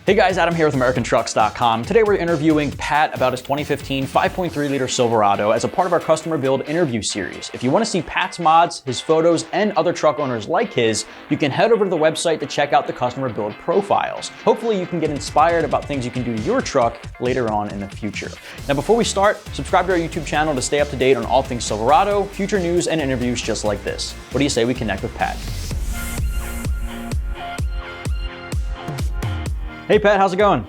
Hey guys, Adam here with AmericanTrucks.com. Today we're interviewing Pat about his 2015 5.3-liter Silverado as a part of our customer build interview series. If you want to see Pat's mods, his photos, and other truck owners like his, you can head over to the website to check out the customer build profiles. Hopefully you can get inspired about things you can do to your truck later on in the future. Now before we start, subscribe to our YouTube channel to stay up to date on all things Silverado, future news, and interviews just like this. What do you say we connect with Pat? Hey Pat, how's it going?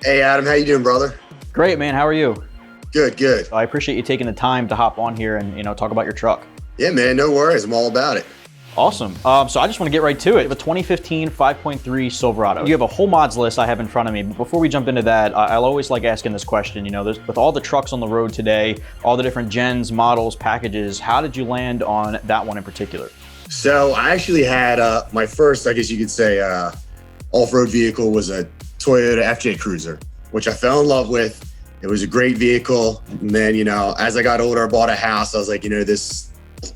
Hey Adam, how you doing, brother? Great, man. How are you? Good. I appreciate you taking the time to hop on here and talk about your truck. Yeah, man, no worries. I'm all about it. Awesome. So I just want to get right to it. The 2015 5.3 Silverado. You have a whole mods list I have in front of me. But before we jump into that, I'll always like asking this question. With all the trucks on the road today, all the different gens, models, packages, how did you land on that one in particular? So I actually had my first, I guess you could say, off-road vehicle was a Toyota FJ Cruiser, which I fell in love with. It was a great vehicle. And then, as I got older, I bought a house. I was like, this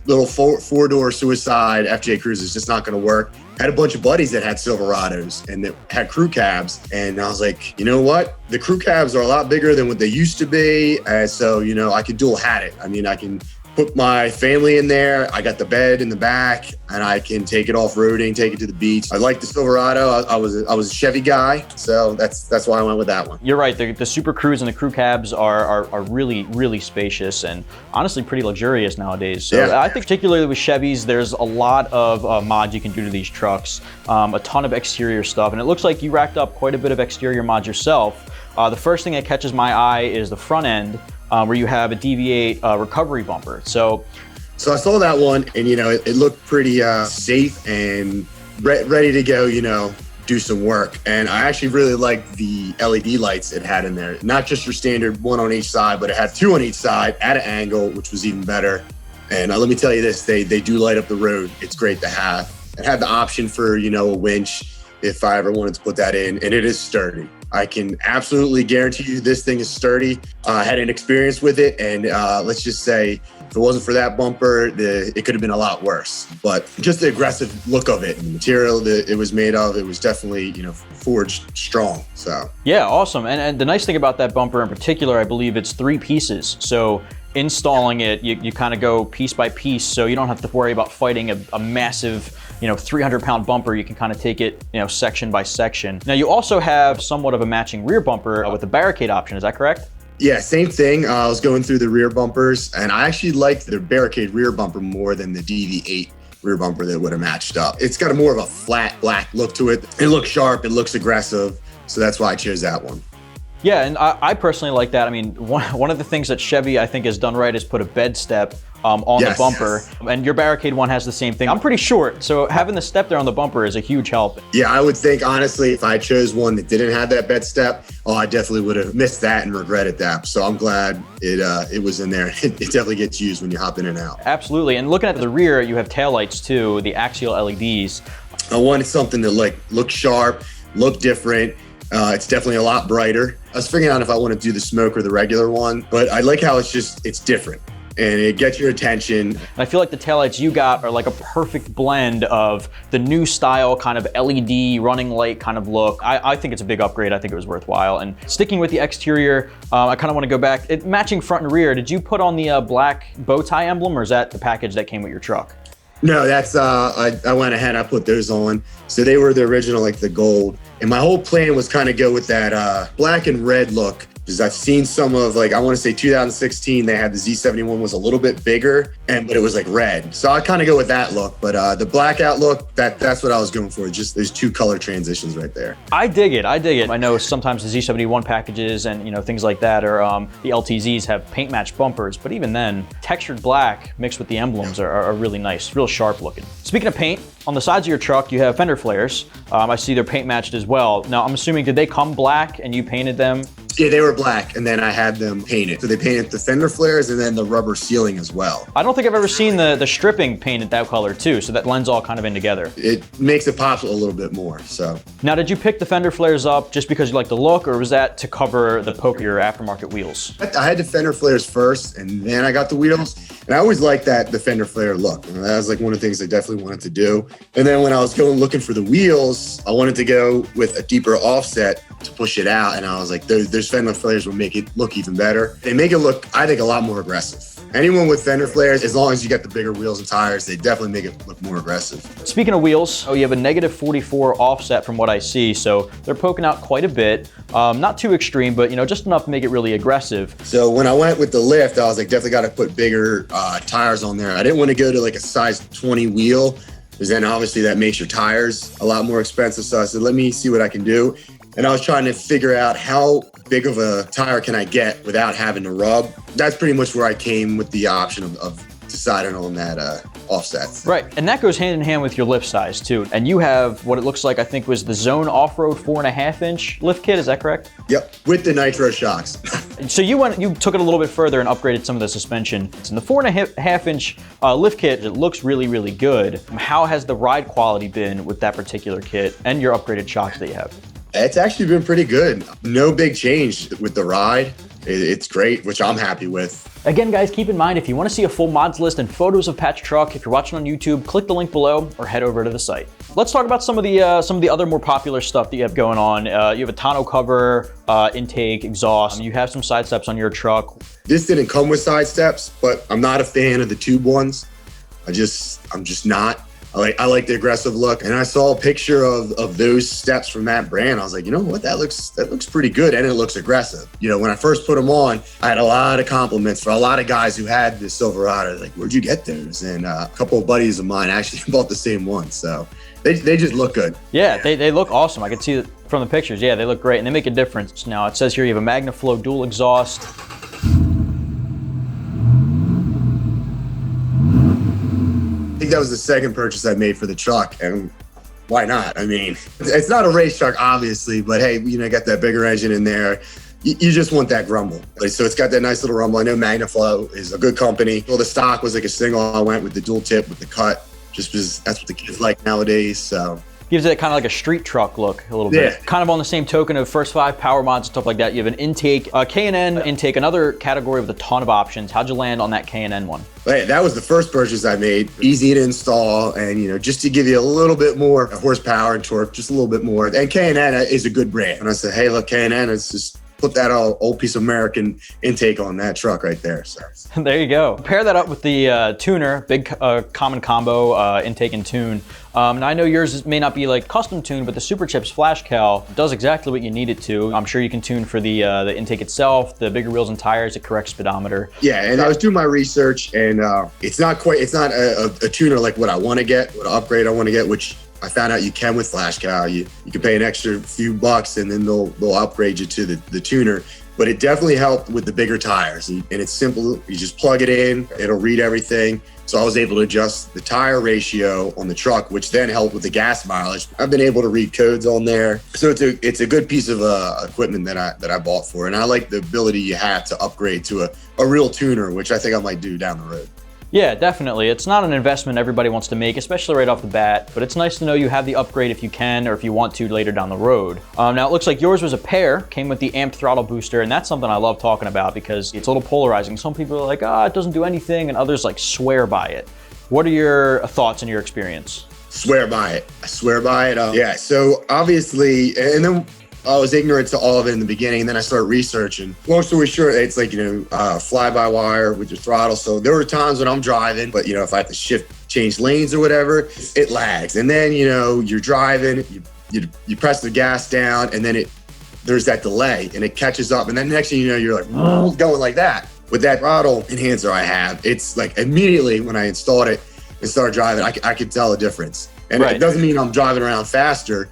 little four-door suicide FJ Cruiser is just not going to work. I had a bunch of buddies that had Silverados and that had crew cabs. And I was like, you know what? The crew cabs are a lot bigger than what they used to be. And so, I could dual hat it. I mean, I can put my family in there. I got the bed in the back and I can take it off-roading, take it to the beach. I like the Silverado. I was a Chevy guy, so that's why I went with that one. You're right. The Super Cruise and the crew cabs are really, really spacious and honestly pretty luxurious nowadays. So yeah. I think particularly with Chevys, there's a lot of mods you can do to these trucks, a ton of exterior stuff. And it looks like you racked up quite a bit of exterior mods yourself. The first thing that catches my eye is the front end, where you have a DV8 recovery bumper. So I saw that one and, it looked pretty safe and ready to go, do some work. And I actually really liked the LED lights it had in there. Not just your standard one on each side, but it had two on each side at an angle, which was even better. And let me tell you this, they do light up the road. It's great to have. It had the option for, a winch if I ever wanted to put that in, and it is sturdy. I can absolutely guarantee you this thing is sturdy. I had an experience with it, and let's just say if it wasn't for that bumper, it could have been a lot worse. But just the aggressive look of it and the material that it was made of, it was definitely, forged strong. So yeah, awesome. And the nice thing about that bumper in particular, I believe it's 3 pieces. So installing it, you kind of go piece by piece, so you don't have to worry about fighting a massive 300-pound bumper. You can kind of take it section by section. Now you also have somewhat of a matching rear bumper with the barricade option, is that correct? Yeah, same thing. I was going through the rear bumpers and I actually liked the barricade rear bumper more than the DV8 rear bumper that would have matched up. It's got a more of a flat black look to it. It looks sharp, it looks aggressive, so that's why I chose that one. Yeah, and I personally like that. I mean, one of the things that Chevy, I think, has done right is put a bed step on the bumper. Yes. And your barricade one has the same thing. I'm pretty short, so having the step there on the bumper is a huge help. Yeah, I would think, honestly, if I chose one that didn't have that bed step, I definitely would have missed that and regretted that. So I'm glad it was in there. It definitely gets used when you hop in and out. Absolutely. And looking at the rear, you have taillights too, the axial LEDs. I wanted something that looked sharp, looked different. It's definitely a lot brighter. I was figuring out if I want to do the smoke or the regular one, but I like how it's different and it gets your attention. And I feel like the taillights you got are like a perfect blend of the new style kind of LED running light kind of look. I think it's a big upgrade. I think it was worthwhile. And sticking with the exterior, I kind of want to go back. Matching front and rear, did you put on the black bow tie emblem, or is that the package that came with your truck? No, that's, I went ahead, I put those on. So they were the original, the gold. And my whole plan was kind of go with that black and red look, because I've seen some of, I want to say 2016, they had the Z71 was a little bit bigger, but it was red. So I kind of go with that look, but the blackout look, that's what I was going for. Just those 2 color transitions right there. I dig it. I know sometimes the Z71 packages and things like that, or the LTZs have paint matched bumpers, but even then, textured black mixed with the emblems are really nice, real sharp looking. Speaking of paint, on the sides of your truck, you have fender flares. I see they're paint matched as well. Now, I'm assuming, did they come black and you painted them? Yeah, they were black, and then I had them painted. So they painted the fender flares and then the rubber sealing as well. I don't think I've ever seen the stripping painted that color too, so that blends all kind of in together. It makes it pop a little bit more, so. Now, did you pick the fender flares up just because you like the look, or was that to cover the poke of your aftermarket wheels? I had the fender flares first, and then I got the wheels. And I always liked that the fender flare look. And that was like one of the things I definitely wanted to do. And then when I was looking for the wheels, I wanted to go with a deeper offset to push it out. And I was like, those fender flares will make it look even better. They make it look, I think, a lot more aggressive. Anyone with fender flares, as long as you get the bigger wheels and tires, they definitely make it look more aggressive. Speaking of wheels, you have a negative 44 offset from what I see, so they're poking out quite a bit. Not too extreme, but just enough to make it really aggressive. So when I went with the lift, I was like, definitely got to put bigger tires on there. I didn't want to go to like a size 20 wheel, because then obviously that makes your tires a lot more expensive. So I said, let me see what I can do. And I was trying to figure out how big of a tire can I get without having to rub. That's pretty much where I came with the option of deciding on that offset. Right, and that goes hand in hand with your lift size too. And you have what it looks like, I think was the Zone Off-Road 4.5-inch lift kit, is that correct? Yep, with the Nitro shocks. So you took it a little bit further and upgraded some of the suspension. In the 4.5-inch lift kit, it looks really, really good. How has the ride quality been with that particular kit and your upgraded shocks that you have? It's actually been pretty good. No big change with the ride. It's great, which I'm happy with. Again, guys, keep in mind, if you want to see a full mods list and photos of Pat's truck, if you're watching on YouTube, click the link below or head over to the site. Let's talk about some of the other more popular stuff that you have going on. You have a tonneau cover, intake, exhaust. You have some side steps on your truck. This didn't come with side steps, but I'm not a fan of the tube ones. I'm just not. I like the aggressive look, and I saw a picture of those steps from that brand. I was like, you know what, that looks pretty good, and it looks aggressive. When I first put them on, I had a lot of compliments for a lot of guys who had the Silverado. Like, where'd you get those? And a couple of buddies of mine actually bought the same one, so they just look good. Yeah, they look awesome. I can see it from the pictures. Yeah, they look great, and they make a difference. Now it says here you have a MagnaFlow dual exhaust. I think that was the second purchase I made for the truck, and why not? I mean, it's not a race truck, obviously, but hey, got that bigger engine in there. You just want that grumble. So it's got that nice little rumble. I know MagnaFlow is a good company. Well, the stock was like a single. I went with the dual tip with the cut, just because that's what the kids like nowadays. So gives it kind of like a street truck look a little bit. Yeah. Kind of on the same token of First 5 power mods and stuff like that. You have an intake, K&N intake, another category with a ton of options. How'd you land on that K&N one? Hey, that was the first purchase I made. Easy to install, and just to give you a little bit more horsepower and torque, just a little bit more. And K&N is a good brand. And I said, hey, look, K&N is just put that old piece of American intake on that truck right there. So there you go. Pair that up with the tuner, big common combo intake and tune. Now I know yours may not be like custom tuned, but the Superchips Flash Cal does exactly what you need it to. I'm sure you can tune for the intake itself, the bigger wheels and tires, the correct speedometer. Yeah, and I was doing my research, and it's not a tuner like what I want to get, what upgrade I want to get, which I found out you can with Flash Cal. You can pay an extra few bucks, and then they'll upgrade you to the tuner. But it definitely helped with the bigger tires, and it's simple. You just plug it in, it'll read everything. So I was able to adjust the tire ratio on the truck, which then helped with the gas mileage. I've been able to read codes on there, so it's a good piece of equipment that I bought for, and I like the ability you have to upgrade to a real tuner, which I think I might do down the road. Yeah, definitely. It's not an investment everybody wants to make, especially right off the bat, but it's nice to know you have the upgrade if you can or if you want to later down the road. Now, it looks like yours was a pair, came with the amped throttle booster, and that's something I love talking about because it's a little polarizing. Some people are like, it doesn't do anything, and others like swear by it. What are your thoughts and your experience? Swear by it. I swear by it. Yeah, so obviously, and then I was ignorant to all of it in the beginning, and then I started researching. Long story short, it's like, fly-by-wire with your throttle. So there were times when I'm driving, but, if I have to change lanes or whatever, it lags. And then, you're driving, you press the gas down, and then there's that delay, and it catches up. And then next thing you know, you're like, going like that. With that throttle enhancer I have, it's like immediately when I installed it and started driving, I could tell a difference. And It doesn't mean I'm driving around faster.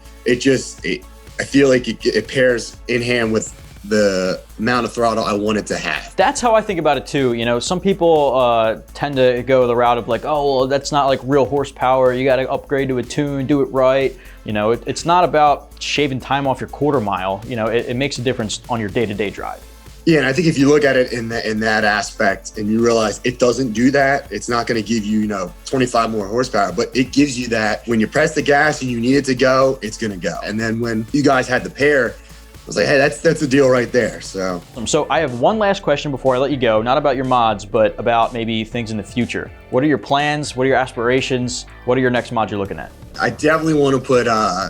I feel like it pairs in hand with the amount of throttle I want it to have. That's how I think about it too. Some people tend to go the route of like, oh, well, that's not like real horsepower. You got to upgrade to a tune, do it right. It's not about shaving time off your quarter mile. It makes a difference on your day-to-day drive. Yeah, and I think if you look at it in that aspect and you realize it doesn't do that, it's not going to give you, 25 more horsepower, but it gives you that when you press the gas and you need it to go, it's going to go. And then when you guys had the pair, was like, hey, that's a deal right there. So I have one last question before I let you go, not about your mods, but about maybe things in the future. What are your plans? What are your aspirations? What are your next mods you're looking at? I definitely want to put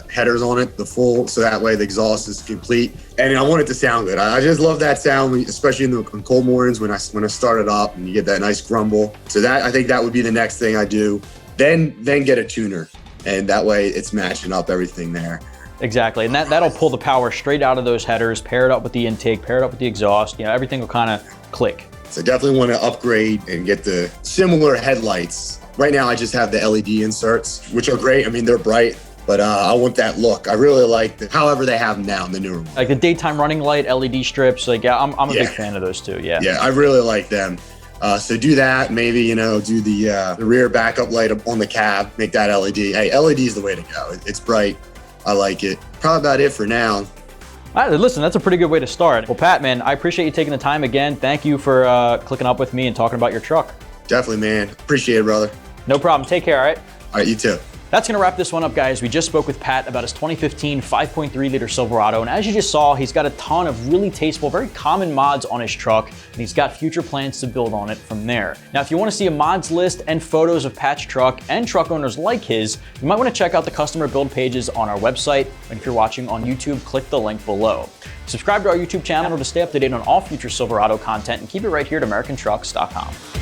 headers on it, the full, so that way the exhaust is complete. And I want it to sound good. I just love that sound, especially in cold mornings when I start it up and you get that nice grumble. So I think that would be the next thing I do. Then get a tuner, and that way it's matching up everything there. Exactly, and that'll pull the power straight out of those headers, pair it up with the intake, pair it up with the exhaust. Everything will kind of click. So definitely want to upgrade and get the similar headlights. Right now, I just have the LED inserts, which are great. I mean, they're bright, but I want that look. I really like however they have them now in the newer one. Like the daytime running light, LED strips. Like, I'm a big fan of those too. Yeah. Yeah, I really like them. So do that. Maybe do the rear backup light on the cab. Make that LED. Hey, LED is the way to go. It's bright. I like it. Probably about it for now. All right, listen, that's a pretty good way to start. Well, Pat, man, I appreciate you taking the time again. Thank you for clicking up with me and talking about your truck. Definitely, man. Appreciate it, brother. No problem. Take care, all right? All right, you too. That's going to wrap this one up, guys. We just spoke with Pat about his 2015 5.3-liter Silverado, and as you just saw, he's got a ton of really tasteful, very common mods on his truck, and he's got future plans to build on it from there. Now, if you want to see a mods list and photos of Pat's truck and truck owners like his, you might want to check out the customer build pages on our website, and if you're watching on YouTube, click the link below. Subscribe to our YouTube channel to stay up to date on all future Silverado content, and keep it right here at AmericanTrucks.com.